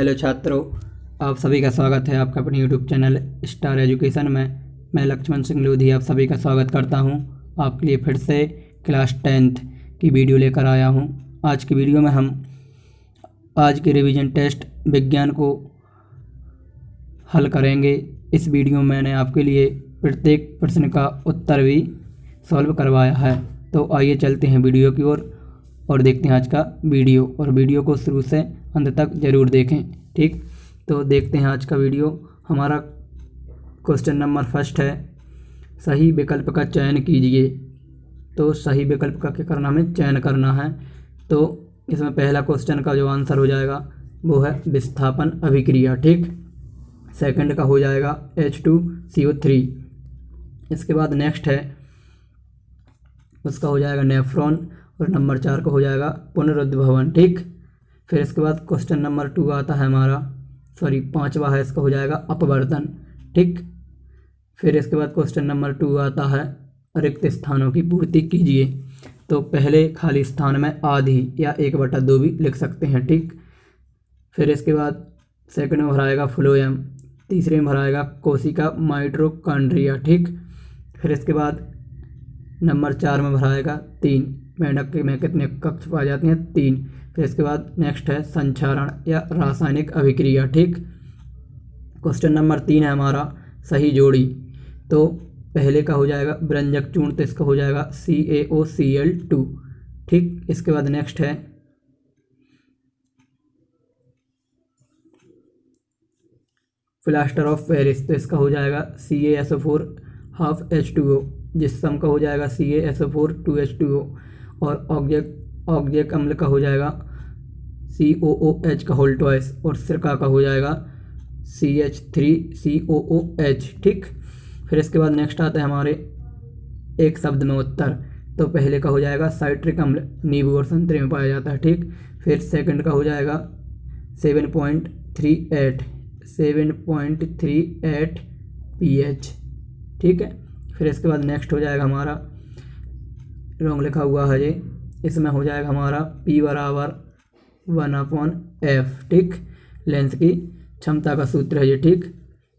Hello छात्रों, आप सभी का स्वागत है आपका अपने यूट्यूब चैनल स्टार एजुकेशन में। मैं लक्ष्मण सिंह लोधी आप सभी का स्वागत करता हूं। आपके लिए फिर से क्लास 10th की वीडियो लेकर आया हूं। आज की वीडियो में हम आज के रिवीजन टेस्ट विज्ञान को हल करेंगे। इस वीडियो में मैंने आपके लिए प्रत्येक प्रश्न का उत्तर भी सॉल्व करवाया है। तो आइए चलते हैं वीडियो की ओर और देखते हैं आज का वीडियो, और वीडियो को शुरू से अंत तक ज़रूर देखें। ठीक, तो देखते हैं आज का वीडियो। हमारा क्वेश्चन नंबर फर्स्ट है, सही विकल्प का चयन कीजिए। तो सही विकल्प का क्या करना, हमें चयन करना है। तो इसमें पहला क्वेश्चन का जो आंसर हो जाएगा वो है विस्थापन अभिक्रिया। ठीक, सेकंड का हो जाएगा H2CO3। इसके बाद नेक्स्ट है, उसका हो जाएगा नेफ्रॉन, और नंबर 4 का हो जाएगा पुनरुद्भवन। ठीक, फिर इसके बाद क्वेश्चन नंबर 2 आता है हमारा, पांचवा है, इसका हो जाएगा अपवर्तन। ठीक, फिर इसके बाद क्वेश्चन नंबर 2 आता है रिक्त स्थानों की पूर्ति कीजिए। तो पहले खाली स्थान में आधी या 1/2 भी लिख सकते हैं। ठीक, फिर इसके बाद सेकंड में भराएगा फ्लोएम, तीसरे में भराएगा कोशिका माइटोकॉन्ड्रिया। ठीक, फिर इसके बाद नंबर 4 में भराएगा 3, मेंढक में कितने कक्ष पाए जाते हैं, 3। फिर इसके बाद नेक्स्ट है संचारण या रासायनिक अभिक्रिया। ठीक, क्वेश्चन नंबर 3 है हमारा सही जोड़ी। तो पहले का हो जाएगा व्यंजक चूर्ण, तो इसका हो जाएगा CaOCl2। ठीक, इसके बाद नेक्स्ट है प्लास्टर ऑफ पेरिस, तो इसका हो जाएगा CaSO4 हाफ H2O, जिस सम का हो जाएगा CaSO4 2H2O, और ऑक्जेलिक अम्ल का हो जाएगा COOH का होल ट्वाइस, और सिरका का हो जाएगा CH3COOH। ठीक, फिर इसके बाद नेक्स्ट आता है हमारे एक शब्द में उत्तर। तो पहले का हो जाएगा साइट्रिक अम्ल, नींबू और संतरे में पाया जाता है। ठीक, फिर सेकंड का हो जाएगा 7.38 pH। ठीक है, फिर इसके बाद नेक्स्ट हो जाएगा हमारा, रॉन्ग लिखा हुआ है ये, इसमें हो जाएगा हमारा P = 1/F। ठीक, लेंस की क्षमता का सूत्र है ये। ठीक,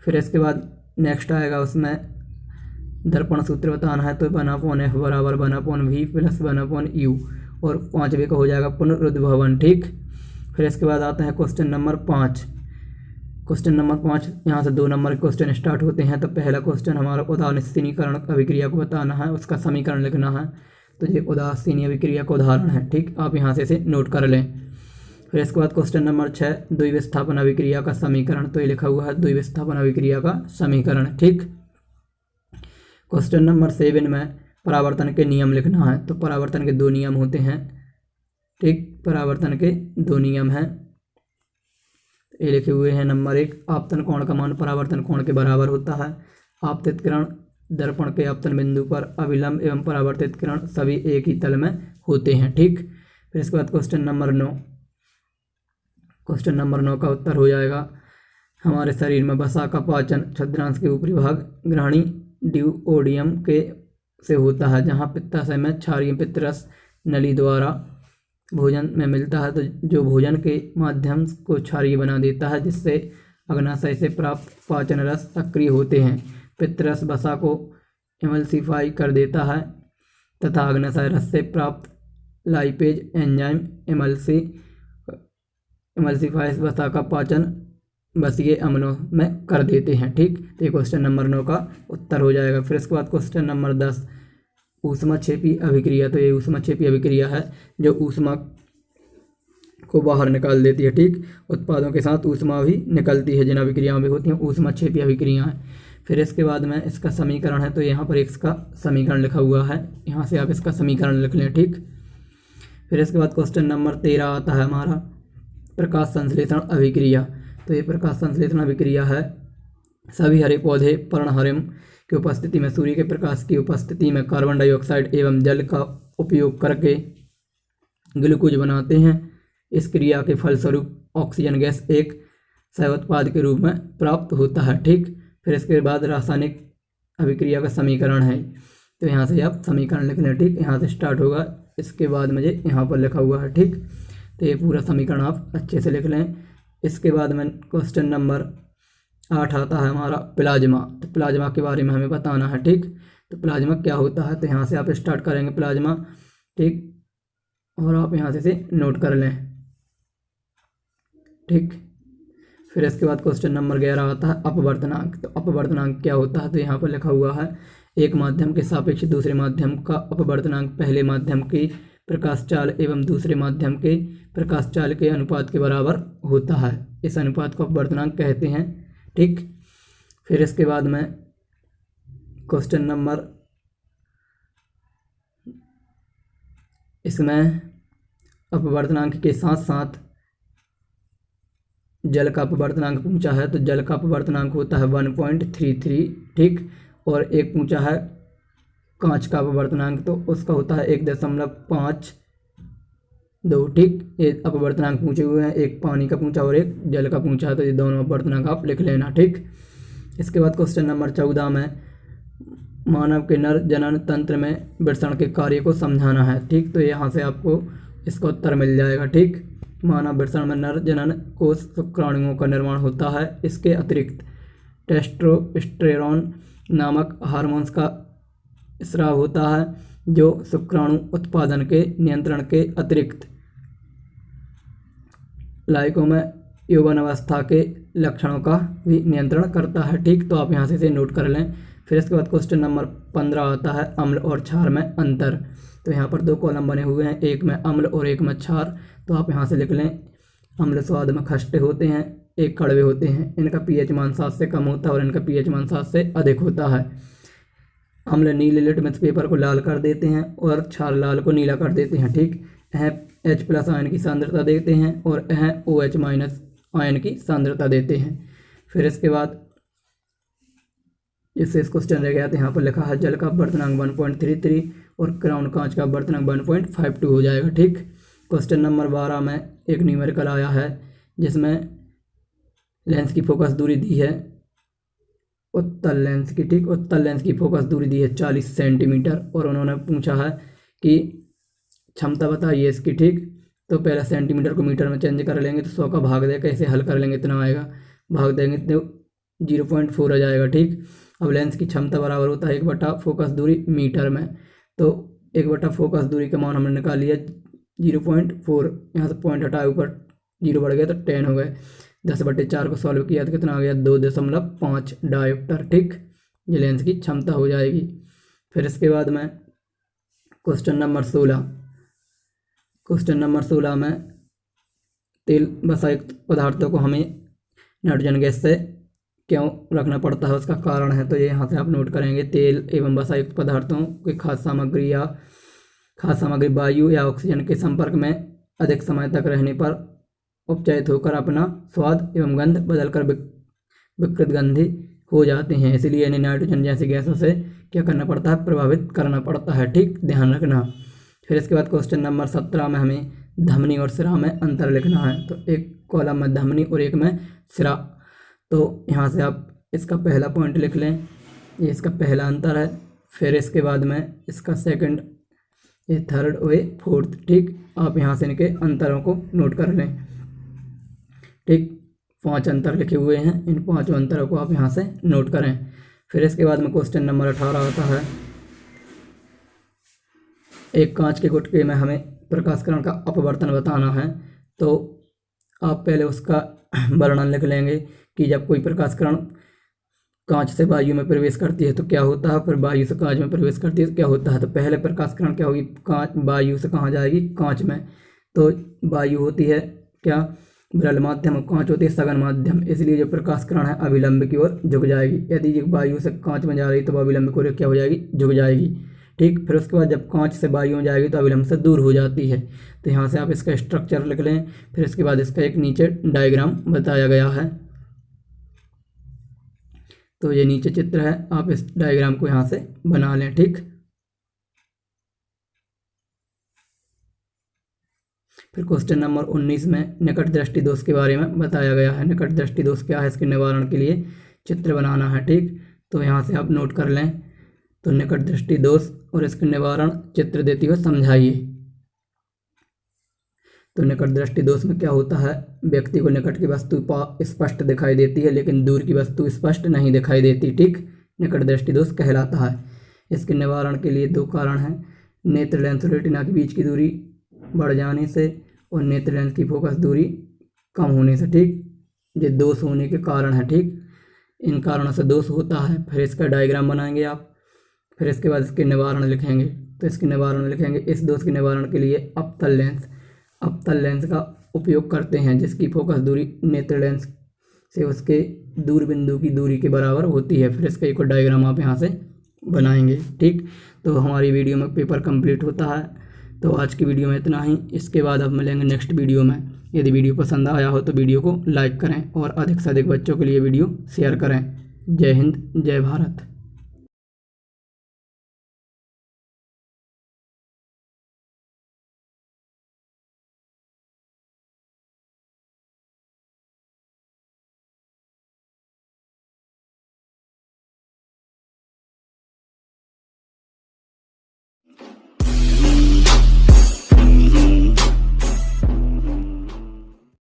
फिर इसके बाद नेक्स्ट आएगा, उसमें दर्पण सूत्र बताना है। तो 1/F = 1/V + 1/U, और 5वें का हो जाएगा पुनरुद्भवन। ठीक, फिर इसके बाद आता है क्वेश्चन नंबर 5। क्वेश्चन नंबर 5, यहाँ से 2 नंबर के क्वेश्चन स्टार्ट होते हैं। तो पहला क्वेश्चन हमारा उदासीनीकरण अभिक्रिया को बताना है, उसका समीकरण लिखना है। तो ये उदासीनी अभिक्रिया का उदाहरण है। ठीक, आप यहाँ से इसे नोट कर लें। फिर इसके बाद क्वेश्चन नंबर 6, द्विविस्थापन अभिक्रिया का समीकरण। तो ये लिखा हुआ है द्विविस्थापन अभिक्रिया का समीकरण। ठीक, क्वेश्चन नंबर 7 में परावर्तन के नियम लिखना है। तो परावर्तन के 2 नियम होते हैं। ठीक, परावर्तन के 2 नियम हैं, ये लिखे हुए हैं। नंबर 1, आपतन कोण का मान परावर्तन कोण के बराबर होता है। आपतित किरण दर्पण के आपतन बिंदु पर अभिलंब एवं परावर्तित किरण सभी एक ही तल में होते हैं। ठीक, फिर इसके बाद क्वेश्चन नंबर 9। क्वेश्चन नंबर 9 का उत्तर हो जाएगा, हमारे शरीर में वसा का पाचन छद्रांश के ऊपरी भाग ग्रहणी ड्यूओडियम के से होता है, जहाँ पित्ताशय में क्षारीय पित्तरस नली द्वारा भोजन में मिलता है। तो जो भोजन के माध्यम को क्षारीय बना देता है, जिससे अग्नाशय से प्राप्त पाचन रस सक्रिय होते हैं। पित्तरस वसा को एमल्सिफाई कर देता है तथा अग्नाशय रस से प्राप्त लाइपेज एंजाइम एमल्सिफाइज वसा का पाचन वसीय अम्लों में कर देते हैं। ठीक, तो ये क्वेश्चन नंबर 9 का उत्तर हो जाएगा। फिर इसके बाद क्वेश्चन नंबर 10, ऊष्माक्षेपी अभिक्रिया। तो ये ऊष्माक्षेपी अभिक्रिया है जो ऊष्मा को बाहर निकाल देती है। ठीक, उत्पादों के साथ ऊष्मा भी निकलती है, जिन अभिक्रियाओं में होती हैं ऊष्माक्षेपी अभिक्रियाएं। फिर इसके बाद में इसका समीकरण है। तो यहाँ पर इसका समीकरण लिखा हुआ है, यहाँ से आप इसका समीकरण लिख लें। ठीक, फिर इसके बाद क्वेश्चन नंबर 13 आता है हमारा प्रकाश संश्लेषण अभिक्रिया। तो ये प्रकाश संश्लेषण अभिक्रिया है, सभी हरे पौधे पर्णहरिम की उपस्थिति में सूर्य के प्रकाश की उपस्थिति में कार्बन डाइऑक्साइड एवं जल का उपयोग करके ग्लूकोज बनाते हैं। इस क्रिया के फलस्वरूप ऑक्सीजन गैस एक सह उत्पाद के रूप में प्राप्त होता है। ठीक, फिर इसके बाद रासायनिक अभिक्रिया का समीकरण है। तो यहाँ से आप समीकरण लिख लें। ठीक, यहाँ से स्टार्ट होगा, इसके बाद मुझे यहाँ पर लिखा हुआ है। ठीक, तो ये पूरा समीकरण आप अच्छे से लिख लें। इसके बाद में क्वेश्चन नंबर 8 आता है हमारा प्लाज्मा। तो प्लाज्मा के बारे में हमें बताना है, ठीक। तो प्लाज्मा क्या होता है, तो यहाँ से आप स्टार्ट करेंगे प्लाज्मा, ठीक, और आप यहाँ से इसे नोट कर लें, ठीक। फिर इसके बाद क्वेश्चन नंबर 11 आता है अपवर्तनांक। तो अपवर्तनांक क्या होता है, तो यहाँ पर लिखा हुआ है एक माध्यम के सापेक्ष दूसरे माध्यम का अपवर्तनांक पहले माध्यम की प्रकाश चाल एवं दूसरे माध्यम के प्रकाश चाल के अनुपात के बराबर होता है। इस अनुपात को अपवर्तनांक कहते हैं, ठीक। फिर इसके बाद में क्वेश्चन नंबर, इसमें अपवर्तनांक के साथ साथ जल का अपवर्तनांक पूछा है। तो जल का अपवर्तनांक होता है 1.33, ठीक। और एक पूछा है कांच का अपवर्तनांक, तो उसका होता है 1.52, ठीक। ये अपवर्तनांक पूछे हुए हैं, एक पानी का पूछा और एक जल का पूछा है, तो ये दोनों अपवर्तनांक आप लिख लेना, ठीक। इसके बाद क्वेश्चन नंबर 14 में मानव के नर जनन तंत्र में वृषण के कार्य को समझाना है, ठीक। तो यहाँ से आपको इसका उत्तर मिल जाएगा, ठीक। मानव वृषण में नर जनन कोष शुक्राणुओं का निर्माण होता है। इसके अतिरिक्त टेस्टोस्टेरोन नामक हार्मोन्स का स्राव होता है, जो शुक्राणु उत्पादन के नियंत्रण के अतिरिक्त लायकों में यौवन अवस्था के लक्षणों का भी नियंत्रण करता है, ठीक। तो आप यहाँ से इसे नोट कर लें। फिर इसके बाद क्वेश्चन नंबर 15 आता है अम्ल और क्षार में अंतर। तो यहाँ पर 2 कॉलम बने हुए हैं, एक में अम्ल और एक में क्षार। तो आप यहाँ से लिख लें, अम्ल स्वाद में खट्टे होते हैं, एक कड़वे होते हैं, इनका पीएच मान 7 से कम होता है और इनका पीएच मान 7 से अधिक होता है। अम्ल नीले लिटमस पेपर को लाल कर देते हैं और क्षार लाल को नीला कर देते हैं, ठीक। H+ आयन की सांद्रता देते हैं और OH- आयन की सांद्रता देते हैं। फिर इसके बाद इससे इस क्वेश्चन रह गया, तो यहाँ पर लिखा है जल का अपवर्तनांक 1.33 और क्राउन कांच का अपवर्तनांक 1.52 हो जाएगा, ठीक। क्वेश्चन नंबर 12 में एक न्यूमेरिकल आया है जिसमें लेंस की फोकस दूरी दी है उत्तल लेंस की, ठीक। उत्तल लेंस की फोकस दूरी दी है 40 सेंटीमीटर और उन्होंने पूछा है कि क्षमता बताइए इसकी, ठीक। तो पहला सेंटीमीटर को मीटर में चेंज कर लेंगे तो 100 का भाग दे कैसे हल कर लेंगे, इतना आएगा, भाग देंगे तो 0.4 आ जाएगा, ठीक। अब लेंस की क्षमता बराबर होता है 1/, फोकस दूरी मीटर में। तो 1/, फोकस दूरी का मान हमने निकाल लिया 0.4, यहाँ से पॉइंट हटाए ऊपर 0 बढ़ गया तो 10 हो गए। 10/4 को सॉल्व किया तो कितना आ गया 2.5 डायोप्टर, ठीक। ये लेंस की क्षमता हो जाएगी। फिर इसके बाद में क्वेश्चन नंबर 16 में तेल वसायुक्त पदार्थों को हमें नाइट्रोजन गैस से क्यों रखना पड़ता है, उसका कारण है। तो ये यहाँ से आप नोट करेंगे, तेल एवं वसायुक्त पदार्थों की खाद्य सामग्री वायु या ऑक्सीजन के संपर्क में अधिक समय तक रहने पर उपचयित होकर अपना स्वाद एवं गंध बदलकर विकृत गंधी हो जाते हैं, इसलिए इन्हें नाइट्रोजन जैसी गैसों से क्या करना पड़ता है, प्रभावित करना पड़ता है, ठीक, ध्यान रखना। फिर इसके बाद क्वेश्चन नंबर 17 में हमें धमनी और सिरा में अंतर लिखना है। तो एक कॉलम में धमनी और एक में सिरा। तो यहाँ से आप इसका पहला पॉइंट लिख लें, ये इसका पहला अंतर है। फिर इसके बाद में इसका सेकंड, ये थर्ड और ये फोर्थ, ठीक। आप यहाँ से इनके अंतरों को नोट कर लें, ठीक। 5 अंतर लिखे हुए हैं, इन 5 अंतरों को आप यहाँ से नोट करें। फिर इसके बाद में क्वेश्चन नंबर 18 आता है, एक कांच के गुटके में हमें प्रकाशकरण का अपवर्तन बताना है। तो आप पहले उसका वर्णन लिख लेंगे कि जब कोई प्रकाशकरण कांच से वायु में प्रवेश करती है तो क्या होता है, फिर वायु से कांच में प्रवेश करती है तो क्या होता है। तो पहले प्रकाशकरण क्या होगी, कांच वायु से कहाँ जाएगी, कांच में। तो वायु होती है क्या, विरल माध्यम, और कांच होती है सघन माध्यम, इसलिए जो प्रकाशकरण है अभिलंब की ओर झुक जाएगी। यदि वायु से कांच में जा रही तो वह अभिलंब की ओर क्या हो जाएगी, झुक जाएगी, ठीक। फिर उसके बाद जब कांच से वायु में जाएगी तो अभिलंब से दूर हो जाती है। तो यहाँ से आप इसका स्ट्रक्चर लिख लें। फिर इसके बाद इसका एक नीचे डायग्राम बताया गया है। तो ये नीचे चित्र है, आप इस डायग्राम को यहाँ से बना लें, ठीक। फिर क्वेश्चन नंबर 19 में निकट दृष्टि दोष के बारे में बताया गया है। निकट दृष्टि दोष क्या है, इसके निवारण के लिए चित्र बनाना है, ठीक। तो यहाँ से आप नोट कर लें। तो निकट दृष्टि दोष और इसके निवारण चित्र देते हुए समझाइए। तो निकट दृष्टि दोष में क्या होता है, व्यक्ति को निकट की वस्तु स्पष्ट दिखाई देती है लेकिन दूर की वस्तु स्पष्ट नहीं दिखाई देती। ठीक, निकट दृष्टि दोष कहलाता है। इसके निवारण के लिए 2 कारण हैं, नेत्र लेंस और रेटिना के बीच की दूरी बढ़ जाने से और नेत्र लेंस की फोकस दूरी कम होने से। ठीक, ये दोष होने के कारण है। ठीक, इन कारणों से दोष होता है। फिर इसका डायग्राम बनाएंगे आप, फिर इसके बाद इसके निवारण लिखेंगे। तो इसके निवारण में लिखेंगे, इस दोष के निवारण के लिए अवतल लेंस का उपयोग करते हैं जिसकी फोकस दूरी नेत्र लेंस से उसके दूर बिंदु की दूरी के बराबर होती है। फिर इसका एक और डायग्राम आप यहाँ से बनाएंगे। ठीक, तो हमारी वीडियो में पेपर कंप्लीट होता है। तो आज की वीडियो में इतना ही, इसके बाद अब मिलेंगे नेक्स्ट वीडियो में। यदि वीडियो पसंद आया हो तो वीडियो को लाइक करें और अधिक से अधिक बच्चों के लिए वीडियो शेयर करें। जय हिंद, जय भारत।